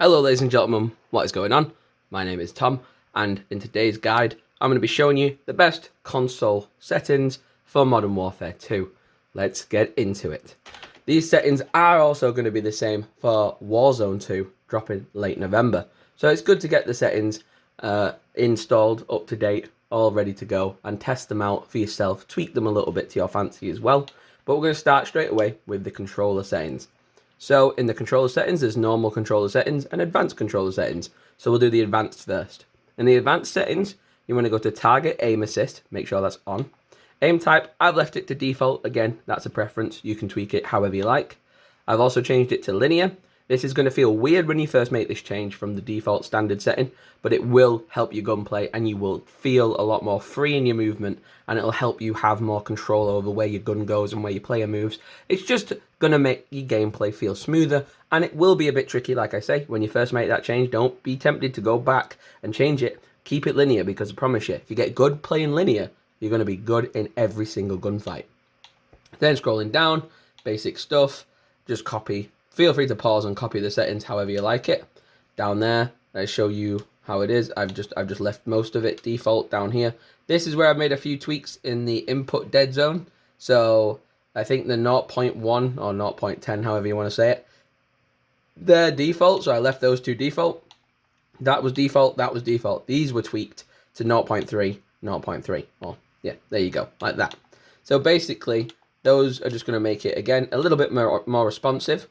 Hello ladies and gentlemen, what is going on? My name is Tom, and in today's guide I'm going to be showing you the best console settings for Modern Warfare 2. Let's get into it. These settings are also going to be the same for Warzone 2, dropping late November. So it's good to get the settings installed, up to date, all ready to go, and test them out for yourself, tweak them a little bit to your fancy as well. But we're going to start straight away with the controller settings. So in the controller settings, there's normal controller settings and advanced controller settings. So we'll do the advanced first. In the advanced settings, you want to go to target aim assist, make sure that's on. Aim type, I've left it to default. Again, that's a preference. You can tweak it however you like. I've also changed it to linear. This is going to feel weird when you first make this change from the default standard setting, but it will help your gunplay and you will feel a lot more free in your movement, and it'll help you have more control over where your gun goes and where your player moves. It's just going to make your gameplay feel smoother, and it will be a bit tricky, like I say, when you first make that change. Don't be tempted to go back and change it. Keep it linear, because I promise you, if you get good playing linear, you're going to be good in every single gunfight. Then scrolling down, basic stuff, just copy. Feel free to pause and copy the settings however you like it. Down there, I show you how it is. I've just left most of it default down here. This is where I've made a few tweaks in the input dead zone. So I think the 0.1 or 0.10, however you want to say it, they're default. So I left those two default. That was default. That was default. These were tweaked to 0.3, 0.3. Oh, yeah, there you go, like that. So basically, those are just going to make it, again, a little bit more responsive.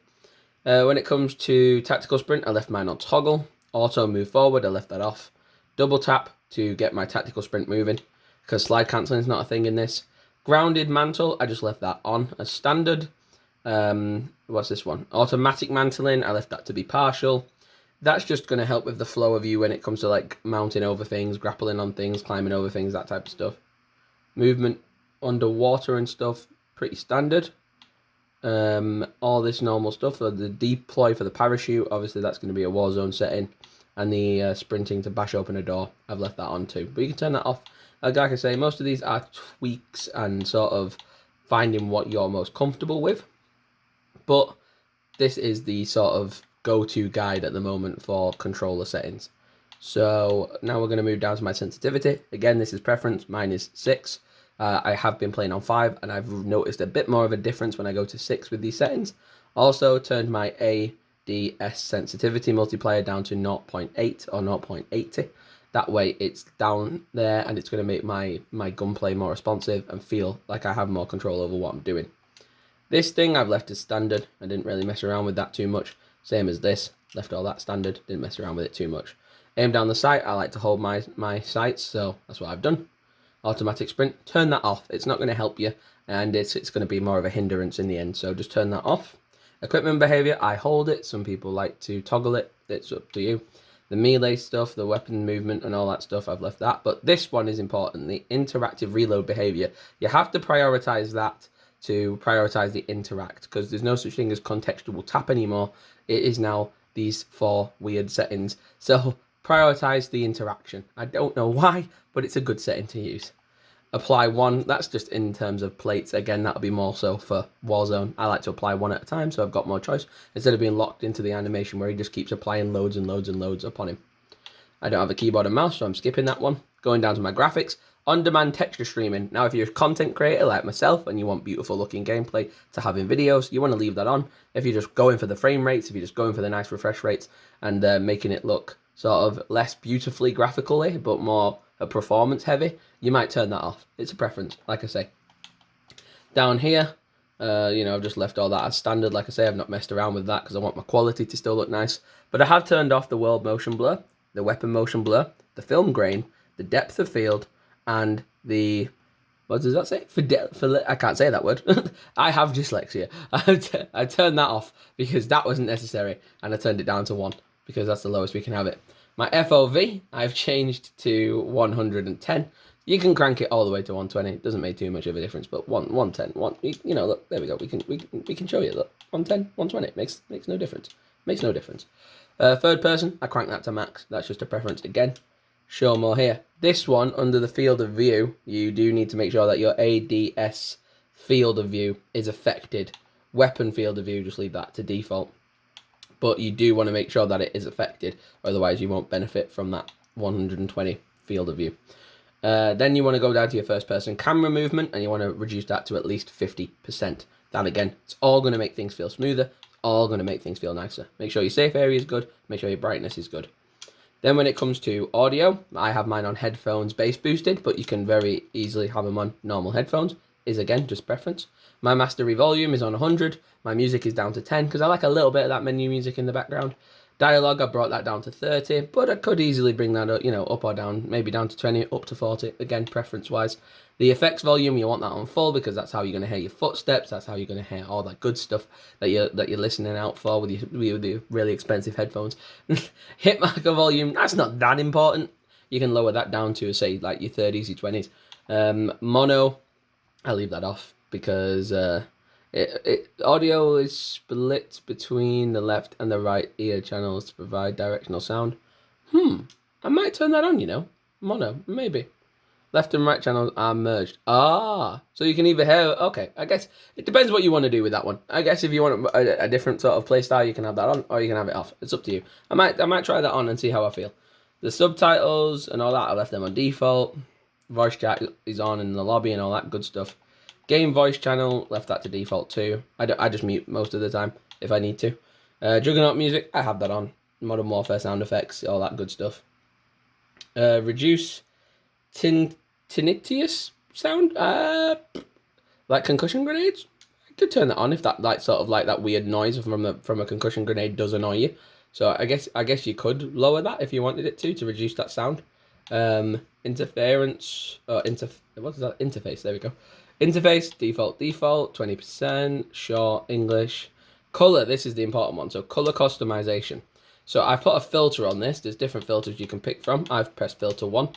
When it comes to tactical sprint, I left mine on toggle. Auto move forward, I left that off. Double tap to get my tactical sprint moving, because slide cancelling is not a thing in this. Grounded mantle, I just left that on as standard. What's this one? Automatic mantling, I left that to be partial. That's just going to help with the flow of you when it comes to like mounting over things, grappling on things, climbing over things, that type of stuff. Movement underwater and stuff, pretty standard. All this normal stuff. So the deploy for the parachute, obviously that's going to be a Warzone setting, and the sprinting to bash open a door, I've left that on too, but you can turn that off. Like I say, most of these are tweaks and sort of finding what you're most comfortable with, but this is the sort of go-to guide at the moment for controller settings. So now we're going to move down to my sensitivity. Again, this is preference. Mine is 6. I have been playing on 5, and I've noticed a bit more of a difference when I go to 6 with these settings. Also turned my ADS sensitivity multiplier down to 0.8 or 0.80. That way it's down there, and it's going to make my gunplay more responsive and feel like I have more control over what I'm doing. This thing I've left as standard. I didn't really mess around with that too much. Same as this. Left all that standard. Didn't mess around with it too much. Aim down the sight. I like to hold my sights, so that's what I've done. Automatic sprint, turn that off. It's not going to help you, and it's going to be more of a hindrance in the end, so just turn that off. Equipment behavior, I hold it. Some people like to toggle it. It's up to you. The melee stuff, the weapon movement and all that stuff, I've left that. But this one is important, the interactive reload behavior. You have to prioritize that to prioritize the interact, because there's no such thing as contextual tap anymore. It is now these 4 weird settings. So prioritize the interaction. I don't know why, but it's a good setting to use. Apply 1, that's just in terms of plates. Again, that'll be more so for Warzone. I like to apply 1 at a time, so I've got more choice, instead of being locked into the animation where he just keeps applying loads and loads and loads upon him. I don't have a keyboard and mouse, so I'm skipping that one. Going down to my graphics. On-demand texture streaming. Now, if you're a content creator like myself and you want beautiful looking gameplay to have in videos, you want to leave that on. If you're just going for the frame rates, if you're just going for the nice refresh rates and making it look sort of less beautifully graphically, but more performance heavy, you might turn that off. It's a preference, like I say. Down here, I've just left all that as standard. Like I say, I've not messed around with that because I want my quality to still look nice. But I have turned off the world motion blur, the weapon motion blur, the film grain, the depth of field, and the, what does that say? I can't say that word. I have dyslexia. I turned that off because that wasn't necessary, and I turned it down to 1 because that's the lowest we can have it. My FOV, I've changed to 110. You can crank it all the way to 120. It doesn't make too much of a difference, but 110, look, there we go. We can show you. Look, 110, 120 makes no difference. Makes no difference. Third person, I crank that to max. That's just a preference again. Show more here. This one, under the field of view, you do need to make sure that your ADS field of view is affected. Weapon field of view, just leave that to default. but you do want to make sure that it is affected, otherwise you won't benefit from that 120 field of view. Then you want to go down to your first person camera movement, and you want to reduce that to at least 50%. That again, it's all going to make things feel smoother, it's all going to make things feel nicer. Make sure your safe area is good, make sure your brightness is good. Then when it comes to audio, I have mine on headphones bass boosted, but you can very easily have them on normal headphones. Is again just preference. My mastery volume is on 100. My music is down to 10 because I like a little bit of that menu music in the background. Dialogue, I brought that down to 30, but I could easily bring that up, up or down, maybe down to 20, up to 40, again, preference-wise. The effects volume, you want that on full because that's how you're going to hear your footsteps, that's how you're going to hear all that good stuff that you're listening out for with your really expensive headphones. Hit marker volume, that's not that important. You can lower that down to, say, like your 30s, your 20s. Mono, I leave that off because audio is split between the left and the right ear channels to provide directional sound. I might turn that on, mono, maybe. Left and right channels are merged. So you can either hear, okay, I guess it depends what you want to do with that one. I guess if you want a different sort of play style, you can have that on, or you can have it off. It's up to you. I might try that on and see how I feel. The subtitles and all that, I left them on default. Voice chat is on in the lobby and all that good stuff. Game voice channel, left that to default too. I just mute most of the time if I need to. Juggernaut music, I have that on. Modern Warfare sound effects, all that good stuff. Reduce tinnitus sound, like concussion grenades. I could turn that on if that that weird noise from a concussion grenade does annoy you. So I guess you could lower that if you wanted it to reduce that sound. Interference, what is that? Interface, there we go. Interface, default, 20%, short, English. Color, this is the important one. So color customization. So I've put a filter on this. There's different filters you can pick from. I've pressed filter 1.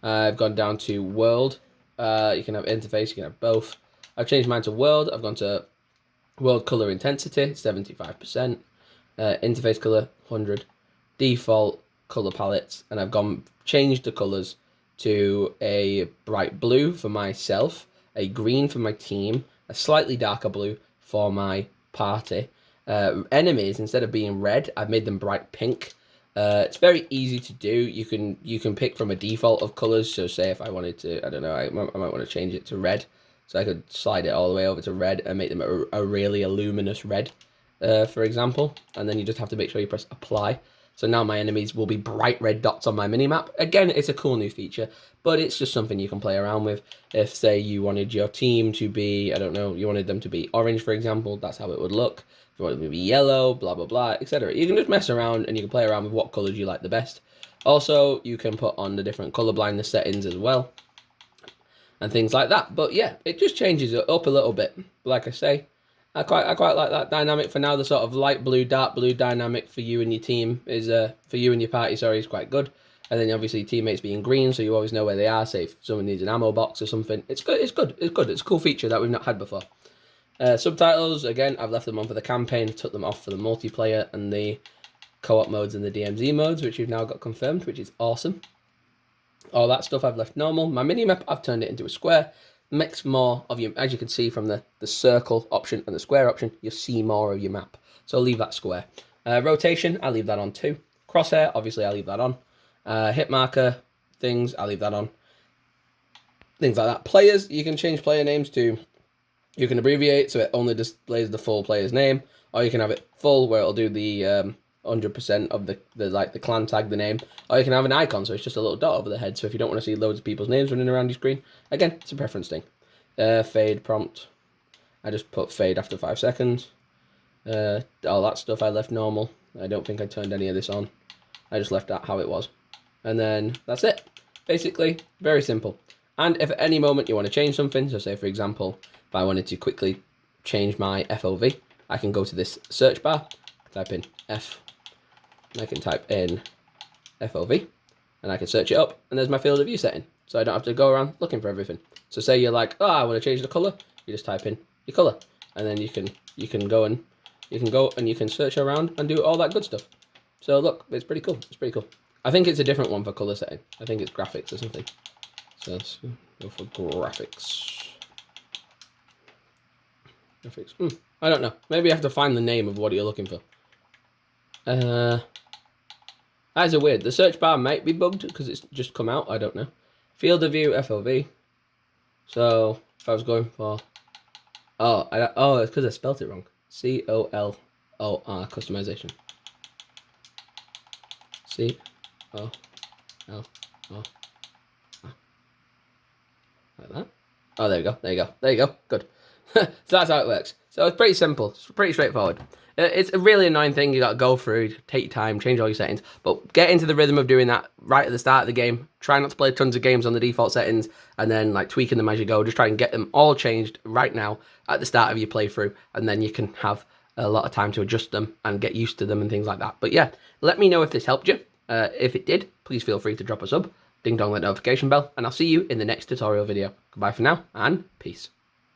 I've gone down to world. You can have interface, you can have both. I've changed mine to world. I've gone to world color intensity, 75%. Interface color, 100. Default color palettes. And I've changed the colors to a bright blue for myself, a green for my team, a slightly darker blue for my party. Enemies, instead of being red, I've made them bright pink. It's very easy to do. You can pick from a default of colors. So say if I wanted to, I don't know, I might want to change it to red. So I could slide it all the way over to red and make them a really luminous red, for example. And then you just have to make sure you press apply. So now my enemies will be bright red dots on my minimap. Again, it's a cool new feature, but it's just something you can play around with. If, say, you wanted your team to be, I don't know, you wanted them to be orange, for example, that's how it would look. If you wanted them to be yellow, blah, blah, blah, etc. You can just mess around and you can play around with what colors you like the best. Also, you can put on the different color blindness settings as well and things like that. But yeah, it just changes it up a little bit. Like I say, I quite like that dynamic for now. The sort of light blue, dark blue dynamic for you and your team is for you and your party, is quite good. And then obviously teammates being green, so you always know where they are. Say if someone needs an ammo box or something, it's good. It's good. It's a cool feature that we've not had before. Subtitles, again, I've left them on for the campaign, took them off for the multiplayer and the co-op modes and the DMZ modes, which we've now got confirmed, which is awesome. All that stuff I've left normal. My minimap, I've turned it into a square. Makes more of your, as you can see from the circle option and the square option, you'll see more of your map. So I'll leave that square. Rotation, I'll leave that on too. Crosshair, obviously I'll leave that on. Hit marker things, I'll leave that on. Things like that. Players, you can change player names to, you can abbreviate so it only displays the full player's name, or you can have it full where it'll do the 100% of the clan tag, the name, or you can have an icon so it's just a little dot over the head. So if you don't want to see loads of people's names running around your screen, again, it's a preference thing. Fade prompt, I just put fade after 5 seconds. All that stuff I left normal. I don't think I turned any of this on. I just left that how it was. And then that's it. Basically, very simple. And if at any moment you want to change something, so say for example, if I wanted to quickly change my FOV, I can go to this search bar, type in F, and I can type in FOV, and I can search it up, and there's my field of view setting. So I don't have to go around looking for everything. So say you're like, oh, I want to change the color, you just type in your color, and then you can go and you can search around and do all that good stuff. So look, it's pretty cool. It's pretty cool. I think it's a different one for color setting. I think it's graphics or something. So let's go for graphics. Graphics. I don't know. Maybe you have to find the name of what you're looking for. That is a weird. The search bar might be bugged because it's just come out. I don't know. Field of view FLV. So if I was going for, it's because I spelt it wrong. COLOR customization. COLOR. Like that. Oh, there you go. There you go. There you go. Good. So that's how it works. So it's pretty simple. It's pretty straightforward. It's a really annoying thing. You got to go through, take your time, change all your settings, but get into the rhythm of doing that right at the start of the game. Try not to play tons of games on the default settings and then like tweaking them as you go. Just try and get them all changed right now at the start of your playthrough, and then you can have a lot of time to adjust them and get used to them and things like that. But yeah, let me know if this helped you. If it did, please feel free to drop a sub, ding dong that notification bell, and I'll see you in the next tutorial video. Goodbye for now, and peace.